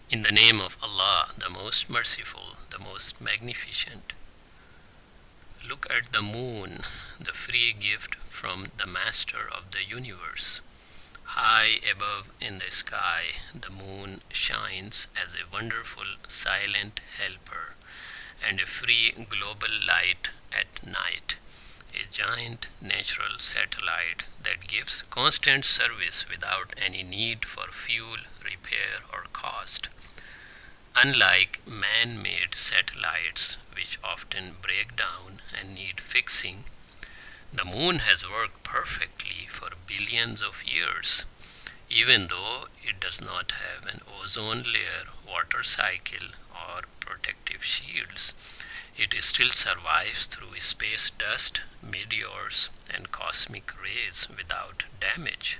In the name of Allah, the most merciful, the most magnificent. Look at the moon, the free gift from the Master of the universe. High above in the sky, the moon shines as a wonderful silent helper and a free global light at night, a giant natural satellite that gives constant service without any need for fuel, repair, or cost. Unlike man made satellites, which often break down and need fixing, the moon has worked perfectly for billions of years. Even though it does not have an ozone layer, water cycle, or protective shields, it still survives through space dust, meteors, and cosmic rays without damage.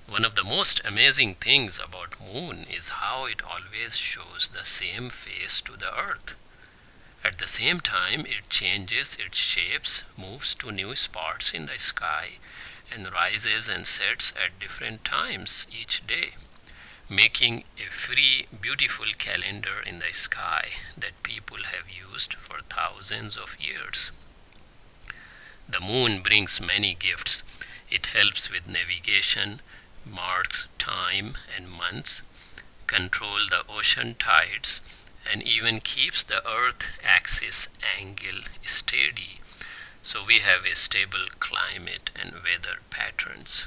One of the most amazing things about moon is how it always shows the same face to the earth. At the same time, it changes its shapes, moves to new spots in the sky, and rises and sets at different times each day, making a free, beautiful calendar in the sky that people have used for thousands of years. The moon brings many gifts. It helps with navigation, marks time and months, control the ocean tides, and even keeps the earth axis angle steady so we have a stable climate and weather patterns.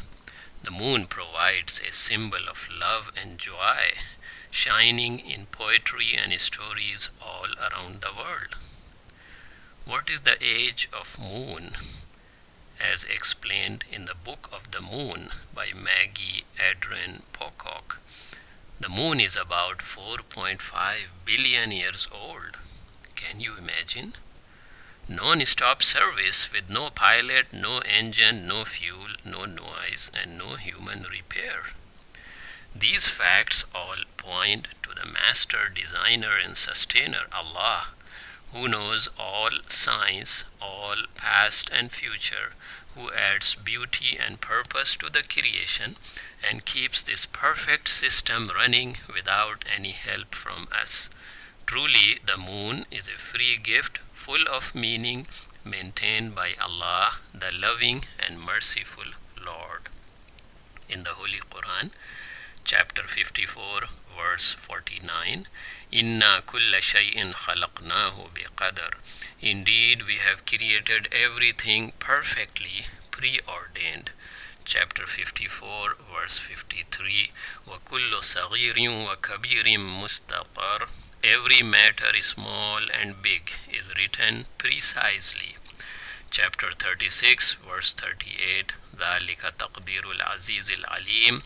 The moon provides a symbol of love and joy, shining in poetry and stories all around the world. What is the age of moon? As explained in the Book of the Moon by Maggie Adrian Pocock, the moon is about 4.5 billion years old. Can you imagine? Non-stop service with no pilot, no engine, no fuel, no noise, and no human repair. These facts all point to the master designer and sustainer, Allah, who knows all science, all past and future, who adds beauty and purpose to the creation and keeps this perfect system running without any help from us. Truly, the moon is a free gift full of meaning, maintained by Allah, the loving and merciful Lord. In the Holy Quran, chapter 54, verse 49, Inna kulla shay'in khalaqnahu biqadar. Indeed, we have created everything perfectly preordained. Chapter 54, verse 53, وَكُلُّ صَغِيرٍ وَكَبِيرٍ مُسْتَقَرٍ. Every matter, small and big, is written precisely. Chapter 36, verse 38, ذَلِكَ تَقْدِيرُ الْعَزِيزِ الْعَلِيمِ.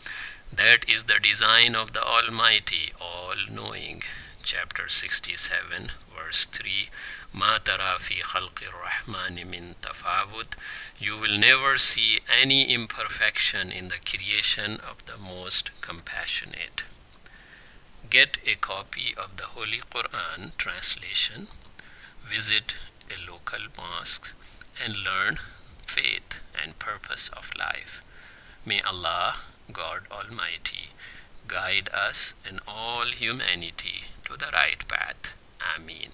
That is the design of the Almighty, all-knowing. Chapter 67, verse 3, مَا تَرَى فِي خَلْقِ الرَّحْمَنِ مِن تَفَاوُتٍ. You will never see any imperfection in the creation of the most compassionate. Get a copy of the Holy Quran translation, visit a local mosque, and learn faith and purpose of life. May Allah, God Almighty, guide us and all humanity to the right path. Ameen.